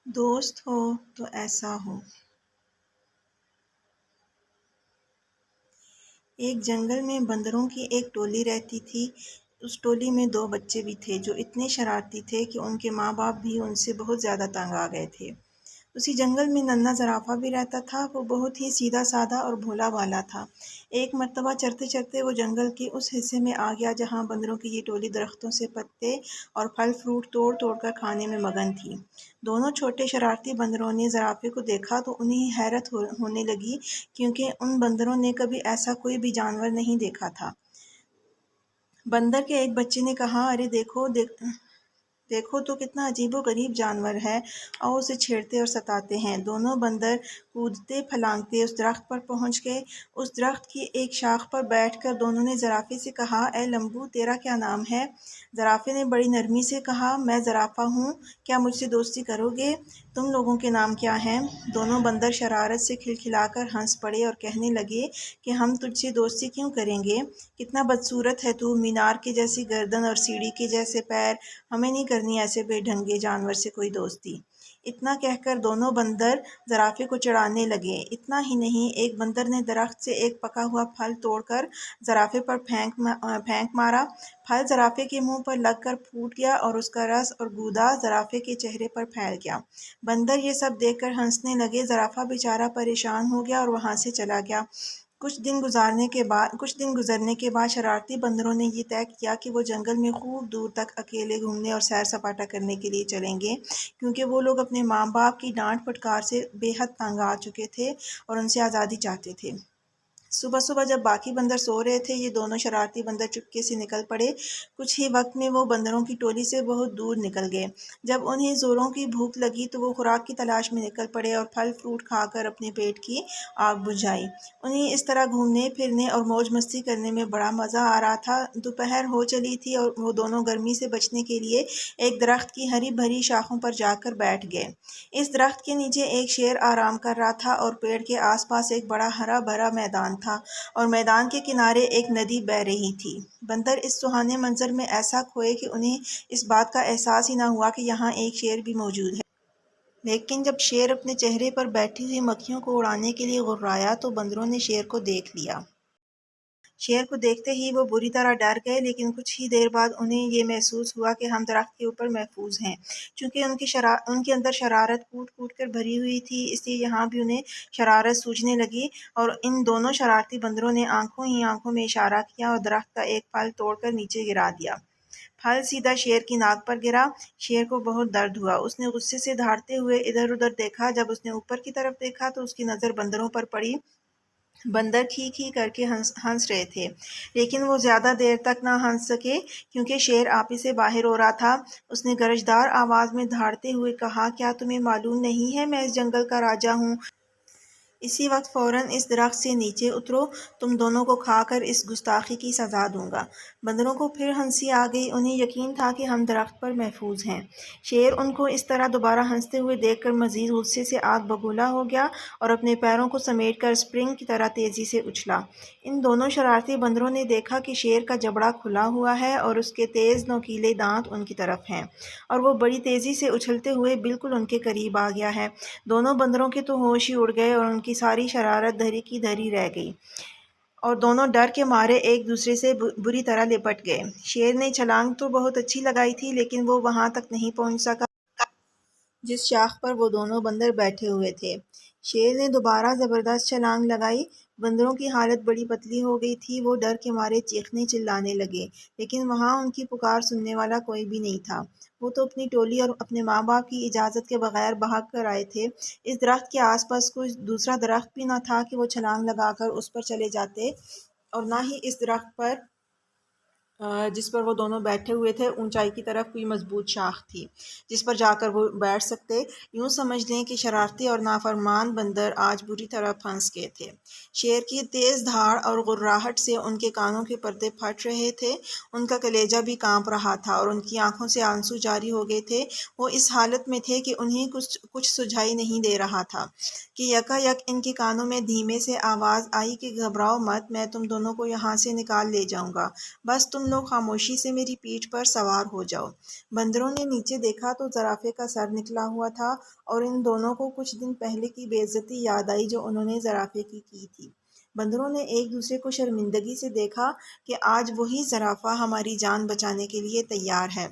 دوست ہو تو ایسا ہو۔ ایک جنگل میں بندروں کی ایک ٹولی رہتی تھی۔ اس ٹولی میں 2 بچے بھی تھے جو اتنے شرارتی تھے کہ ان کے ماں باپ بھی ان سے بہت زیادہ تنگ آ گئے تھے۔ اسی جنگل میں ننھا زرافہ بھی رہتا تھا۔ وہ بہت ہی سیدھا سادہ اور بھولا بھالا تھا۔ ایک مرتبہ چرتے چرتے وہ جنگل کے اس حصے میں آ گیا جہاں بندروں کی یہ ٹولی درختوں سے پتے اور پھل فروٹ توڑ توڑ کر کھانے میں مگن تھی۔ دونوں چھوٹے شرارتی بندروں نے زرافے کو دیکھا تو انہیں حیرت ہونے لگی کیونکہ ان بندروں نے کبھی ایسا کوئی بھی جانور نہیں دیکھا تھا۔ بندر کے ایک بچے نے کہا، ارے دیکھو تو کتنا عجیب و غریب جانور ہے، آؤ اسے چھیڑتے اور ستاتے ہیں۔ دونوں بندر کودتے پھلانگتے اس درخت پر پہنچ گئے۔ اس درخت کی ایک شاخ پر بیٹھ کر دونوں نے زرافے سے کہا، اے لمبو، تیرا کیا نام ہے؟ زرافے نے بڑی نرمی سے کہا، میں زرافہ ہوں، کیا مجھ سے دوستی کرو گے؟ تم لوگوں کے نام کیا ہیں؟ دونوں بندر شرارت سے کھلکھلا کر ہنس پڑے اور کہنے لگے کہ ہم تجھ سے دوستی کیوں کریں گے؟ کتنا بدصورت ہے تو، مینار کے جیسی گردن اور سیڑھی کے جیسے پیر، ہمیں نہیں کرنی ایسے بے ڈھنگے جانور سے کوئی دوستی۔ اتنا کہہ کر دونوں بندر زرافے کو چڑھانے لگے۔ اتنا ہی نہیں، ایک بندر نے درخت سے ایک پکا ہوا پھل توڑ کر زرافے پر پھینک مارا۔ پھل زرافے کے منہ پر لگ کر پھوٹ گیا اور اس کا رس اور گودا زرافے کے چہرے پر پھیل گیا۔ بندر یہ سب دیکھ کر ہنسنے لگے۔ زرافہ بیچارہ پریشان ہو گیا اور وہاں سے چلا گیا۔ کچھ دن گزرنے کے بعد شرارتی بندروں نے یہ طے کیا کہ وہ جنگل میں خوب دور تک اکیلے گھومنے اور سیر سپاٹا کرنے کے لیے چلیں گے، کیونکہ وہ لوگ اپنے ماں باپ کی ڈانٹ پھٹکار سے بے حد تنگ آ چکے تھے اور ان سے آزادی چاہتے تھے۔ صبح صبح جب باقی بندر سو رہے تھے، یہ دونوں شرارتی بندر چپکے سے نکل پڑے۔ کچھ ہی وقت میں وہ بندروں کی ٹولی سے بہت دور نکل گئے۔ جب انہیں زوروں کی بھوک لگی تو وہ خوراک کی تلاش میں نکل پڑے اور پھل فروٹ کھا کر اپنے پیٹ کی آگ بجھائی۔ انہیں اس طرح گھومنے پھرنے اور موج مستی کرنے میں بڑا مزہ آ رہا تھا۔ دوپہر ہو چلی تھی اور وہ دونوں گرمی سے بچنے کے لیے ایک درخت کی ہری بھری شاخوں پر جا کر بیٹھ گئے۔ اس درخت کے نیچے ایک شیر آرام کر رہا تھا اور پیڑ کے آس پاس ایک بڑا ہرا بھرا میدان تھا اور میدان کے کنارے ایک ندی بہہ رہی تھی۔ بندر اس سہانے منظر میں ایسا کھوئے کہ انہیں اس بات کا احساس ہی نہ ہوا کہ یہاں ایک شیر بھی موجود ہے۔ لیکن جب شیر اپنے چہرے پر بیٹھی ہوئی مکھیوں کو اڑانے کے لیے غررایا تو بندروں نے شیر کو دیکھ لیا۔ شیر کو دیکھتے ہی وہ بری طرح ڈر گئے، لیکن کچھ ہی دیر بعد انہیں یہ محسوس ہوا کہ ہم درخت کے اوپر محفوظ ہیں۔ چونکہ ان کے اندر شرارت کوٹ کوٹ کر بھری ہوئی تھی، اس لیے یہاں بھی انہیں شرارت سوجنے لگی اور ان دونوں شرارتی بندروں نے آنکھوں ہی آنکھوں میں اشارہ کیا اور درخت کا ایک پھل توڑ کر نیچے گرا دیا۔ پھل سیدھا شیر کی ناک پر گرا۔ شیر کو بہت درد ہوا۔ اس نے غصے سے دھاڑتے ہوئے ادھر ادھر دیکھا۔ جب اس نے اوپر کی طرف دیکھا تو اس کی نظر بندروں پر پڑی۔ بندر کھی کھی کر کے ہنس رہے تھے، لیکن وہ زیادہ دیر تک نہ ہنس سکے کیونکہ شیر آپے سے باہر ہو رہا تھا۔ اس نے گرجدار آواز میں دھاڑتے ہوئے کہا، کیا تمہیں معلوم نہیں ہے میں اس جنگل کا راجا ہوں؟ اسی وقت فوراً اس درخت سے نیچے اترو، تم دونوں کو کھا کر اس گستاخی کی سزا دوں گا۔ بندروں کو پھر ہنسی آ گئی۔ انہیں یقین تھا کہ ہم درخت پر محفوظ ہیں۔ شیر ان کو اس طرح دوبارہ ہنستے ہوئے دیکھ کر مزید غصے سے آگ بگولا ہو گیا اور اپنے پیروں کو سمیٹ کر اسپرنگ کی طرح تیزی سے اچھلا۔ ان دونوں شرارتی بندروں نے دیکھا کہ شیر کا جبڑا کھلا ہوا ہے اور اس کے تیز نوکیلے دانت ان کی طرف ہیں اور وہ بڑی تیزی سے اچھلتے ہوئے بالکل ان کے قریب آ گیا ہے۔ دونوں بندروں کے تو ہوش ہی اڑ گئے اور ان کی ساری شرارت دھری کی دھری رہ گئی اور دونوں ڈر کے مارے ایک دوسرے سے بری طرح لپٹ گئے۔ شیر نے چھلانگ تو بہت اچھی لگائی تھی، لیکن وہ وہاں تک نہیں پہنچ سکا جس شاخ پر وہ دونوں بندر بیٹھے ہوئے تھے۔ شیر نے دوبارہ زبردست چھلانگ لگائی۔ بندروں کی حالت بڑی پتلی ہو گئی تھی۔ وہ ڈر کے مارے چیخنے چلانے لگے، لیکن وہاں ان کی پکار سننے والا کوئی بھی نہیں تھا۔ وہ تو اپنی ٹولی اور اپنے ماں باپ کی اجازت کے بغیر بھاگ کر آئے تھے۔ اس درخت کے آس پاس کوئی دوسرا درخت بھی نہ تھا کہ وہ چھلانگ لگا کر اس پر چلے جاتے، اور نہ ہی اس درخت پر جس پر وہ دونوں بیٹھے ہوئے تھے اونچائی کی طرف کوئی مضبوط شاخ تھی جس پر جا کر وہ بیٹھ سکتے۔ یوں سمجھ لیں کہ شرارتی اور نافرمان بندر آج بری طرح پھنس گئے تھے۔ شیر کی تیز دھاڑ اور غرراہٹ سے ان کے کانوں کے پردے پھٹ رہے تھے، ان کا کلیجہ بھی کانپ رہا تھا اور ان کی آنکھوں سے آنسو جاری ہو گئے تھے۔ وہ اس حالت میں تھے کہ انہیں کچھ سجھائی نہیں دے رہا تھا کہ یکا یک ان کے کانوں میں دھیمے سے آواز آئی کہ گھبراؤ مت، میں تم دونوں کو یہاں سے نکال لے جاؤں گا، بس تم تم لوگ خاموشی سے میری پیٹھ پر سوار ہو جاؤ۔ بندروں نے نیچے دیکھا تو زرافے کا سر نکلا ہوا تھا اور ان دونوں کو کچھ دن پہلے کی بے عزتی یاد آئی جو انہوں نے زرافے کی تھی۔ بندروں نے ایک دوسرے کو شرمندگی سے دیکھا کہ آج وہی زرافہ ہماری جان بچانے کے لیے تیار ہے۔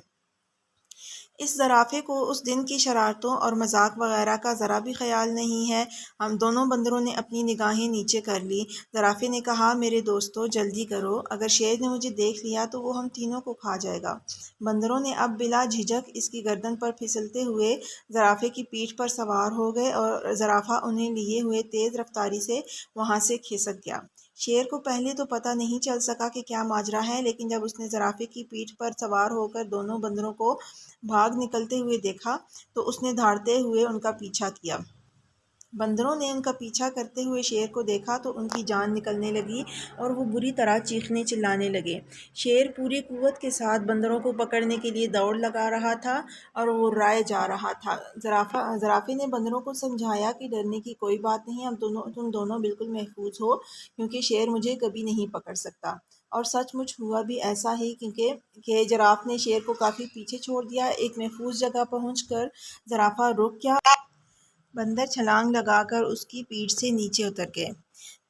اس زرافے کو اس دن کی شرارتوں اور مذاق وغیرہ کا ذرا بھی خیال نہیں ہے۔ ہم دونوں بندروں نے اپنی نگاہیں نیچے کر لی۔ زرافے نے کہا، میرے دوستو جلدی کرو، اگر شیر نے مجھے دیکھ لیا تو وہ ہم تینوں کو کھا جائے گا۔ بندروں نے اب بلا جھجک اس کی گردن پر پھسلتے ہوئے زرافے کی پیٹھ پر سوار ہو گئے اور زرافہ انہیں لیے ہوئے تیز رفتاری سے وہاں سے کھسک گیا۔ شیر کو پہلے تو پتہ نہیں چل سکا کہ کیا ماجرا ہے، لیکن جب اس نے زرافے کی پیٹھ پر سوار ہو کر دونوں بندروں کو بھاگ نکلتے ہوئے دیکھا تو اس نے دھاڑتے ہوئے ان کا پیچھا کیا۔ بندروں نے ان کا پیچھا کرتے ہوئے شیر کو دیکھا تو ان کی جان نکلنے لگی اور وہ بری طرح چیخنے چلانے لگے۔ شیر پوری قوت کے ساتھ بندروں کو پکڑنے کے لیے دوڑ لگا رہا تھا اور وہ رائے جا رہا تھا۔ زرافے نے بندروں کو سمجھایا کہ ڈرنے کی کوئی بات نہیں، تم دونوں بالکل محفوظ ہو، کیونکہ شیر مجھے کبھی نہیں پکڑ سکتا۔ اور سچ مچ ہوا بھی ایسا ہی، کہ جراف نے شیر کو کافی پیچھے چھوڑ دیا۔ ایک محفوظ جگہ پہنچ کر زرافہ رک گیا۔ بندر چھلانگ لگا کر اس کی پیٹھ سے نیچے اتر گئے۔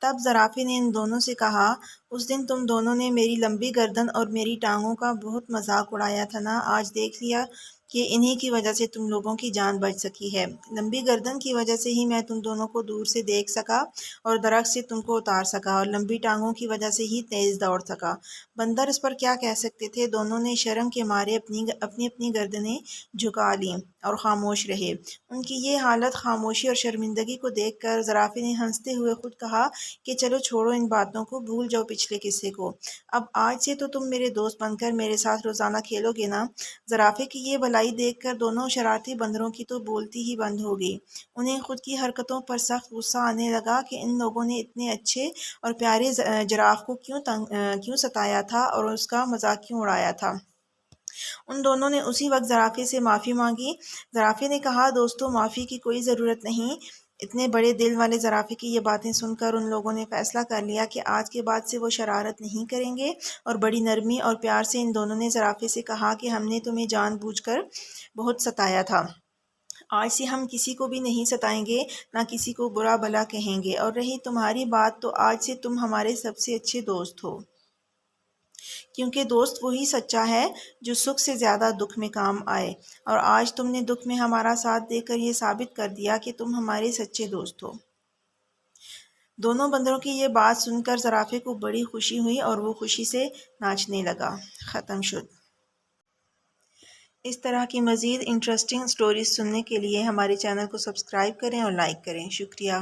تب زرافے نے ان دونوں سے کہا، اس دن تم دونوں نے میری لمبی گردن اور میری ٹانگوں کا بہت مذاق اڑایا تھا نا، آج دیکھ لیا کہ انہی کی وجہ سے تم لوگوں کی جان بچ سکی ہے۔ لمبی گردن کی وجہ سے ہی میں تم دونوں کو دور سے دیکھ سکا اور درخت سے تم کو اتار سکا، اور لمبی ٹانگوں کی وجہ سے ہی تیز دوڑ سکا۔ بندر اس پر کیا کہہ سکتے تھے؟ دونوں نے شرم کے مارے اپنی گردنیں جھکا لیں اور خاموش رہے۔ ان کی یہ حالت خاموشی اور شرمندگی کو دیکھ کر زرافے نے ہنستے ہوئے خود کہا کہ چلو چھوڑو ان باتوں کو، بھول جاؤ پچھلے قصے کو، اب آج سے تو تم میرے دوست بن کر میرے ساتھ روزانہ کھیلو گے نا۔ زرافے کی یہ بھلائی دیکھ کر دونوں شرارتی بندروں کی تو بولتی ہی بند ہو گئی۔ انہیں خود کی حرکتوں پر سخت غصہ آنے لگا کہ ان لوگوں نے اتنے اچھے اور پیارے جراف کو کیوں ستایا تھا اور اس کا مذاق کیوں اڑایا تھا۔ ان دونوں نے اسی وقت زرافے سے معافی مانگی۔ زرافے نے کہا، دوستو معافی کی کوئی ضرورت نہیں۔ اتنے بڑے دل والے زرافے کی یہ باتیں سن کر ان لوگوں نے فیصلہ کر لیا کہ آج کے بعد سے وہ شرارت نہیں کریں گے، اور بڑی نرمی اور پیار سے ان دونوں نے زرافے سے کہا کہ ہم نے تمہیں جان بوجھ کر بہت ستایا تھا، آج سے ہم کسی کو بھی نہیں ستائیں گے، نہ کسی کو برا بھلا کہیں گے، اور رہی تمہاری بات تو آج سے تم ہمارے سب سے اچھے دوست ہو، کیونکہ دوست وہی سچا ہے جو سکھ سے زیادہ دکھ میں کام آئے، اور آج تم نے دکھ میں ہمارا ساتھ دے کر یہ ثابت کر دیا کہ تم ہمارے سچے دوست ہو۔ دونوں بندروں کی یہ بات سن کر زرافے کو بڑی خوشی ہوئی اور وہ خوشی سے ناچنے لگا۔ ختم شد۔ اس طرح کی مزید انٹرسٹنگ سٹوریز سننے کے لیے ہمارے چینل کو سبسکرائب کریں اور لائک کریں۔ شکریہ۔